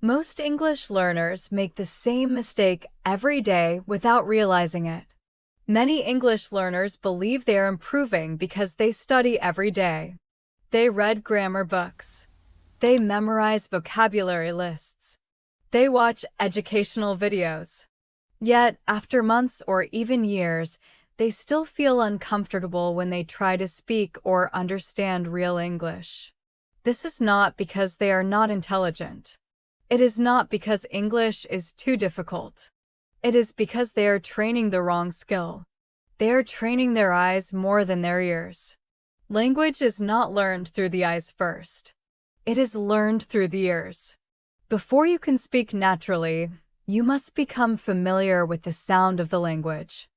Most English learners make the same mistake every day without realizing it. Many English learners believe they are improving because they study every day. They read grammar books. They memorize vocabulary lists. They watch educational videos. Yet, after months or even years, they still feel uncomfortable when they try to speak or understand real English. This is not because they are not intelligent. It is not because English is too difficult. It is because they are training the wrong skill. They are training their eyes more than their ears. Language is not learned through the eyes first. It is learned through the ears. Before you can speak naturally, you must become familiar with the sound of the language.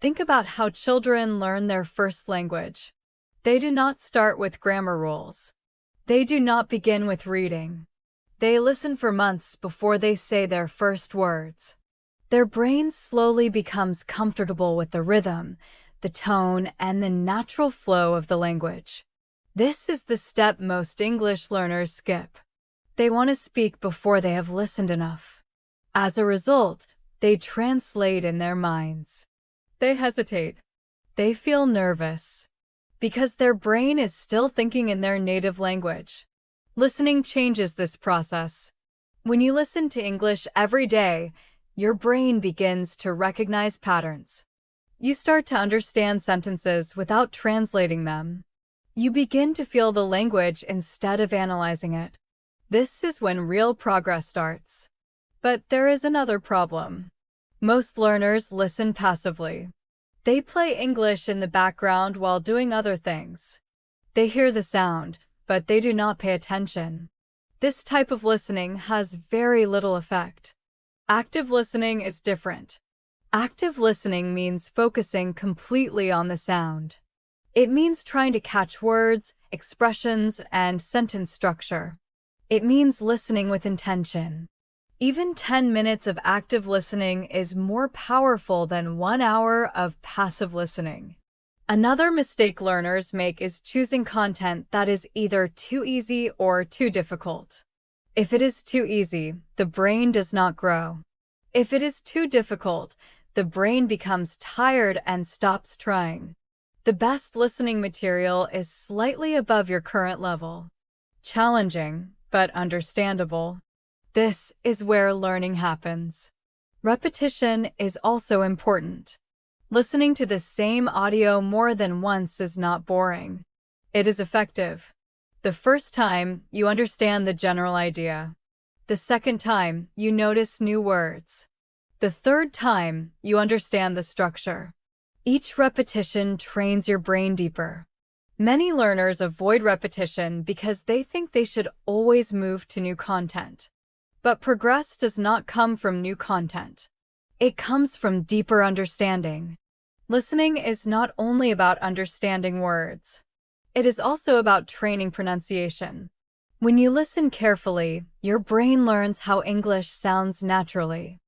Think about how children learn their first language. They do not start with grammar rules. They do not begin with reading. They listen for months before they say their first words. Their brain slowly becomes comfortable with the rhythm, the tone, and the natural flow of the language. This is the step most English learners skip. They want to speak before they have listened enough. As a result, they translate in their minds. They hesitate. They feel nervous because their brain is still thinking in their native language. Listening changes this process. When you listen to English every day, your brain begins to recognize patterns. You start to understand sentences without translating them. You begin to feel the language instead of analyzing it. This is when real progress starts. But there is another problem. Most learners listen passively. They play English in the background while doing other things. They hear the sound, but they do not pay attention. This type of listening has very little effect. Active listening is different. Active listening means focusing completely on the sound. It means trying to catch words, expressions, and sentence structure. It means listening with intention. Even 10 minutes of active listening is more powerful than 1 hour of passive listening. Another mistake learners make is choosing content that is either too easy or too difficult. If it is too easy, the brain does not grow. If it is too difficult, the brain becomes tired and stops trying. The best listening material is slightly above your current level. Challenging, but understandable. This is where learning happens. Repetition is also important. Listening to the same audio more than once is not boring. It is effective. The first time, you understand the general idea. The second time, you notice new words. The third time, you understand the structure. Each repetition trains your brain deeper. Many learners avoid repetition because they think they should always move to new content. But progress does not come from new content. It comes from deeper understanding. Listening is not only about understanding words. It is also about training pronunciation. When you listen carefully, your brain learns how English sounds naturally.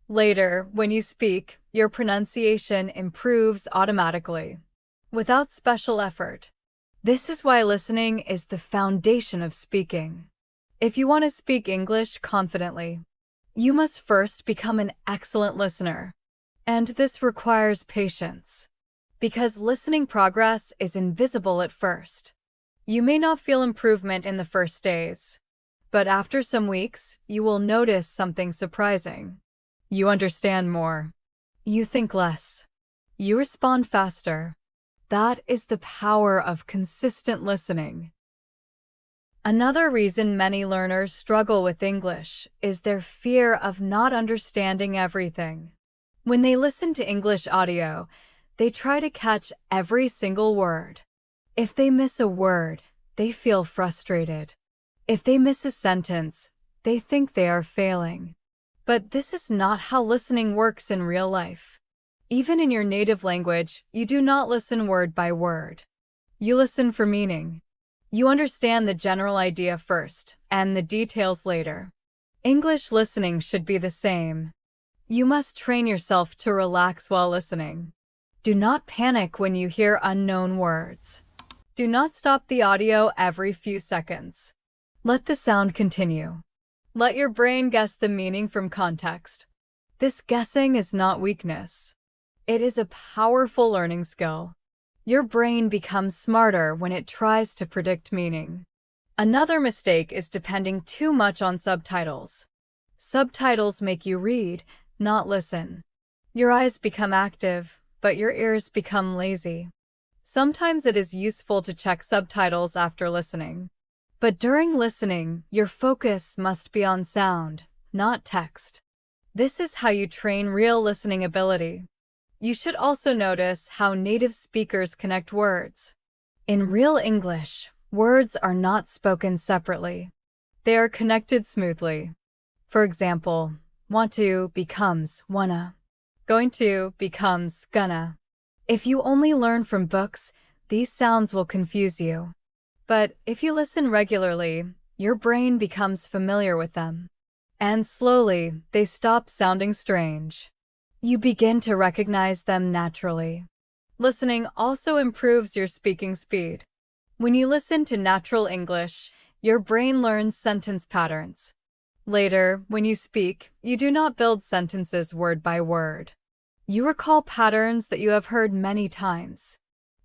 Later, when you speak, your pronunciation improves automatically, without special effort. This is why listening is the foundation of speaking. If you want to speak English confidently, you must first become an excellent listener. And this requires patience, because listening progress is invisible at first. You may not feel improvement in the first days, but after some weeks, you will notice something surprising. You understand more. You think less. You respond faster. That is the power of consistent listening. Another reason many learners struggle with English is their fear of not understanding everything. When they listen to English audio, they try to catch every single word. If they miss a word, they feel frustrated. If they miss a sentence, they think they are failing. But this is not how listening works in real life. Even in your native language, you do not listen word by word. You listen for meaning. You understand the general idea first, and the details later. English listening should be the same. You must train yourself to relax while listening. Do not panic when you hear unknown words. Do not stop the audio every few seconds. Let the sound continue. Let your brain guess the meaning from context. This guessing is not weakness. It is a powerful learning skill. Your brain becomes smarter when it tries to predict meaning. Another mistake is depending too much on subtitles. Subtitles make you read, not listen. Your eyes become active, but your ears become lazy. Sometimes it is useful to check subtitles after listening. But during listening, your focus must be on sound, not text. This is how you train real listening ability. You should also notice how native speakers connect words. In real English, words are not spoken separately. They are connected smoothly. For example, want to becomes wanna. Going to becomes gonna. If you only learn from books, these sounds will confuse you. But if you listen regularly, your brain becomes familiar with them. And slowly, they stop sounding strange. You begin to recognize them naturally. Listening also improves your speaking speed. When you listen to natural English, your brain learns sentence patterns. Later, when you speak, you do not build sentences word by word. You recall patterns that you have heard many times.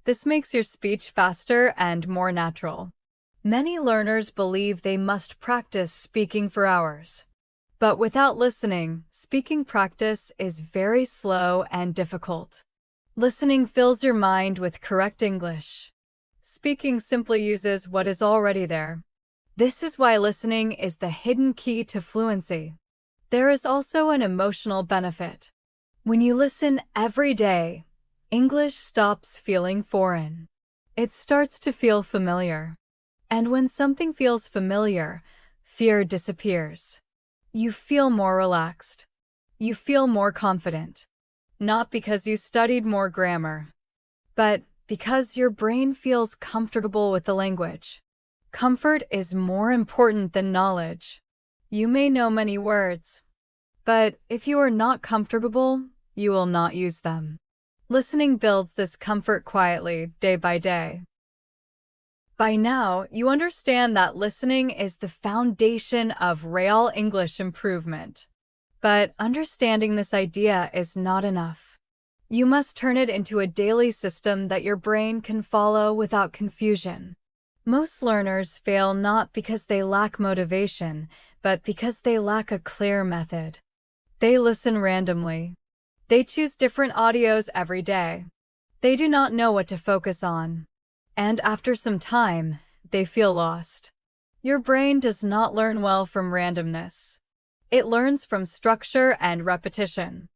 This makes your speech faster and more natural. Many learners believe they must practice speaking for hours. But without listening, speaking practice is very slow and difficult. Listening fills your mind with correct English. Speaking simply uses what is already there. This is why listening is the hidden key to fluency. There is also an emotional benefit. When you listen every day, English stops feeling foreign. It starts to feel familiar. And when something feels familiar, fear disappears. You feel more relaxed. You feel more confident. Not because you studied more grammar, but because your brain feels comfortable with the language. Comfort is more important than knowledge. You may know many words, but if you are not comfortable, you will not use them. Listening builds this comfort quietly, day by day. By now, you understand that listening is the foundation of real English improvement. But understanding this idea is not enough. You must turn it into a daily system that your brain can follow without confusion. Most learners fail not because they lack motivation, but because they lack a clear method. They listen randomly. They choose different audios every day. They do not know what to focus on. And after some time, they feel lost. Your brain does not learn well from randomness. It learns from structure and repetition.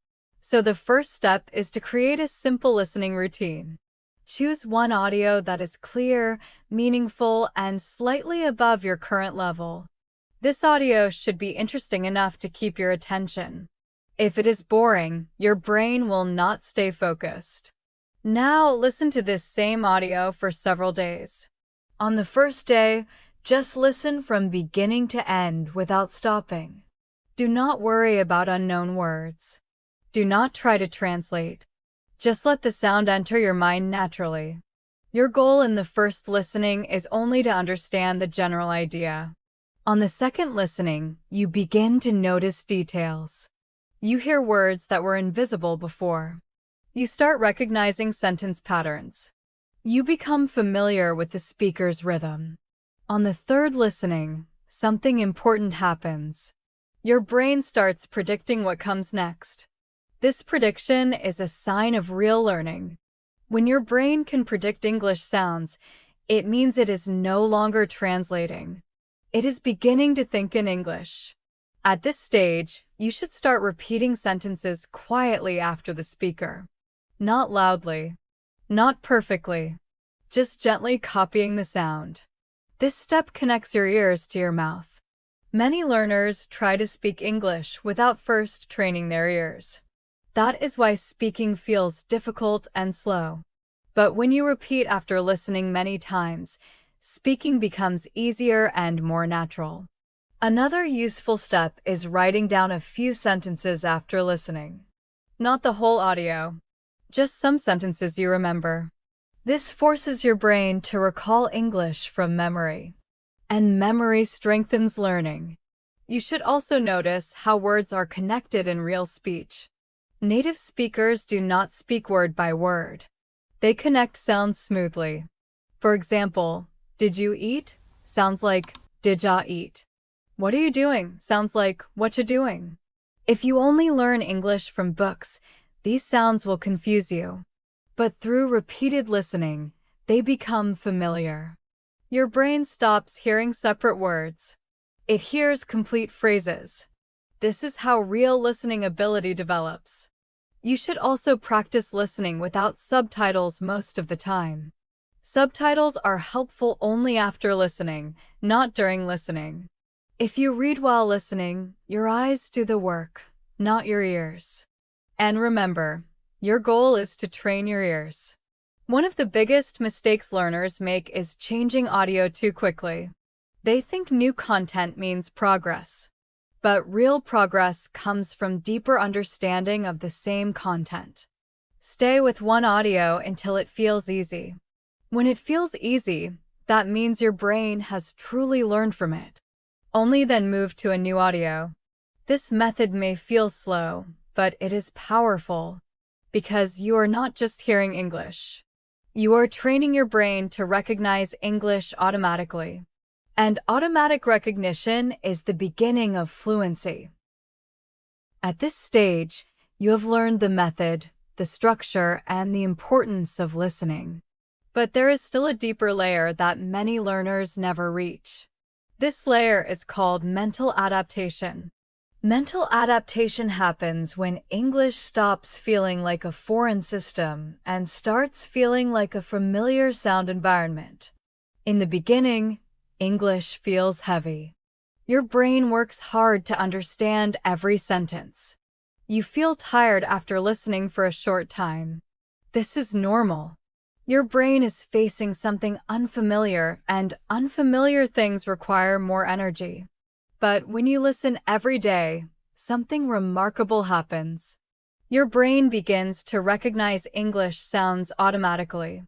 So the first step is to create a simple listening routine. Choose one audio that is clear, meaningful, and slightly above your current level. This audio should be interesting enough to keep your attention. If it is boring, your brain will not stay focused. Now listen to this same audio for several days. On the first day, just listen from beginning to end without stopping. Do not worry about unknown words. Do not try to translate. Just let the sound enter your mind naturally. Your goal in the first listening is only to understand the general idea. On the second listening, you begin to notice details. You hear words that were invisible before. You start recognizing sentence patterns. You become familiar with the speaker's rhythm. On the third listening, something important happens. Your brain starts predicting what comes next. This prediction is a sign of real learning. When your brain can predict English sounds, it means it is no longer translating. It is beginning to think in English. At this stage, you should start repeating sentences quietly after the speaker. Not loudly, not perfectly, just gently copying the sound. This step connects your ears to your mouth. Many learners try to speak English without first training their ears. That is why speaking feels difficult and slow. But when you repeat after listening many times, speaking becomes easier and more natural. Another useful step is writing down a few sentences after listening. Not the whole audio, just some sentences you remember. This forces your brain to recall English from memory. And memory strengthens learning. You should also notice how words are connected in real speech. Native speakers do not speak word by word. They connect sounds smoothly. For example, did you eat? Sounds like did ya eat. What are you doing? Sounds like what you doing. If you only learn English from books, these sounds will confuse you. But through repeated listening, they become familiar. Your brain stops hearing separate words. It hears complete phrases. This is how real listening ability develops. You should also practice listening without subtitles most of the time. Subtitles are helpful only after listening, not during listening. If you read while listening, your eyes do the work, not your ears. And remember, your goal is to train your ears. One of the biggest mistakes learners make is changing audio too quickly. They think new content means progress. But real progress comes from deeper understanding of the same content. Stay with one audio until it feels easy. When it feels easy, that means your brain has truly learned from it. Only then move to a new audio. This method may feel slow, but it is powerful because you are not just hearing English. You are training your brain to recognize English automatically. And automatic recognition is the beginning of fluency. At this stage, you have learned the method, the structure, and the importance of listening. But there is still a deeper layer that many learners never reach. This layer is called mental adaptation. Mental adaptation happens when English stops feeling like a foreign system and starts feeling like a familiar sound environment. In the beginning, English feels heavy. Your brain works hard to understand every sentence. You feel tired after listening for a short time. This is normal. Your brain is facing something unfamiliar, and unfamiliar things require more energy. But when you listen every day, something remarkable happens. Your brain begins to recognize English sounds automatically.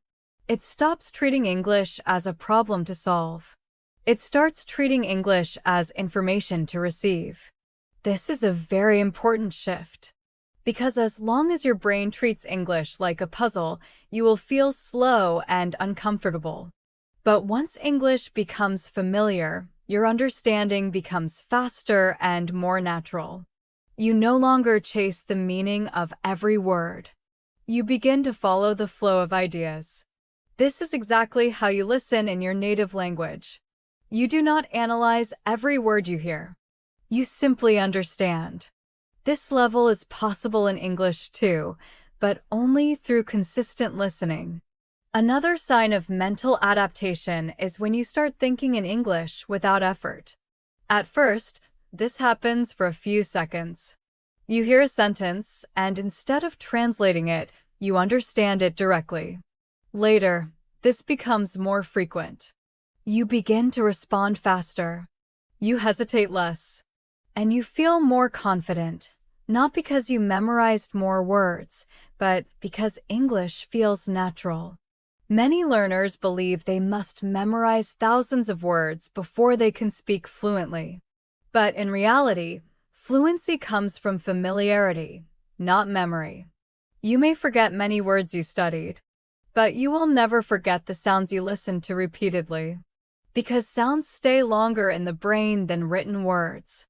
It stops treating English as a problem to solve. It starts treating English as information to receive. This is a very important shift. Because as long as your brain treats English like a puzzle, you will feel slow and uncomfortable. But once English becomes familiar, your understanding becomes faster and more natural. You no longer chase the meaning of every word. You begin to follow the flow of ideas. This is exactly how you listen in your native language. You do not analyze every word you hear. You simply understand. This level is possible in English too, but only through consistent listening. Another sign of mental adaptation is when you start thinking in English without effort. At first, this happens for a few seconds. You hear a sentence, and instead of translating it, you understand it directly. Later, this becomes more frequent. You begin to respond faster. You hesitate less. And you feel more confident, not because you memorized more words, but because English feels natural. Many learners believe they must memorize thousands of words before they can speak fluently. But in reality, fluency comes from familiarity, not memory. You may forget many words you studied, but you will never forget the sounds you listened to repeatedly, because sounds stay longer in the brain than written words.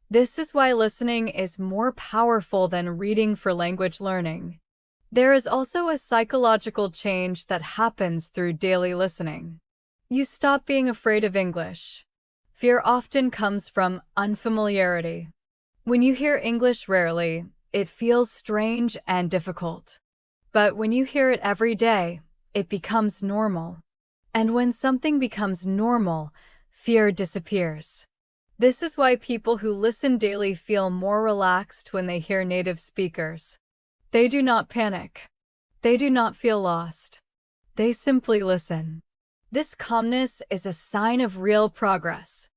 This is why listening is more powerful than reading for language learning. There is also a psychological change that happens through daily listening. You stop being afraid of English. Fear often comes from unfamiliarity. When you hear English rarely, it feels strange and difficult. But when you hear it every day, it becomes normal. And when something becomes normal, fear disappears. This is why people who listen daily feel more relaxed when they hear native speakers. They do not panic. They do not feel lost. They simply listen. This calmness is a sign of real progress.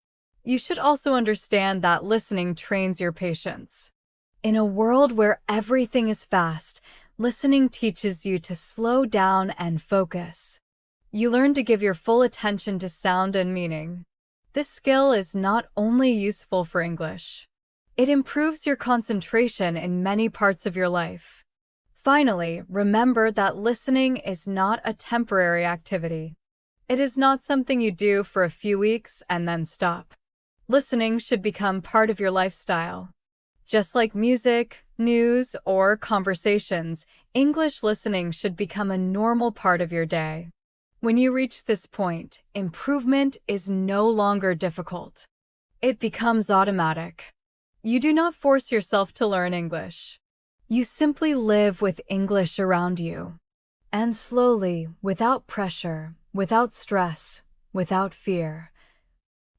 You should also understand that listening trains your patience. In a world where everything is fast, listening teaches you to slow down and focus. You learn to give your full attention to sound and meaning. This skill is not only useful for English, it improves your concentration in many parts of your life. Finally, remember that listening is not a temporary activity. It is not something you do for a few weeks and then stop. Listening should become part of your lifestyle. Just like music, news, or conversations, English listening should become a normal part of your day. When you reach this point, improvement is no longer difficult. It becomes automatic. You do not force yourself to learn English. You simply live with English around you. And slowly, without pressure, without stress, without fear,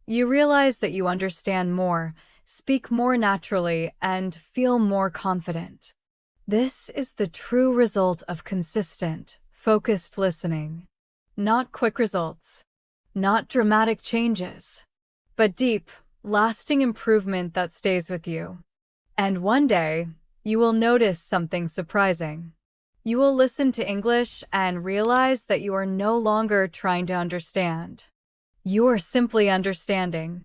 you realize that you understand more, speak more naturally, and feel more confident. This is the true result of consistent, focused listening. Not quick results, not dramatic changes, but deep, lasting improvement that stays with you. And one day, you will notice something surprising. You will listen to English and realize that you are no longer trying to understand. You are simply understanding.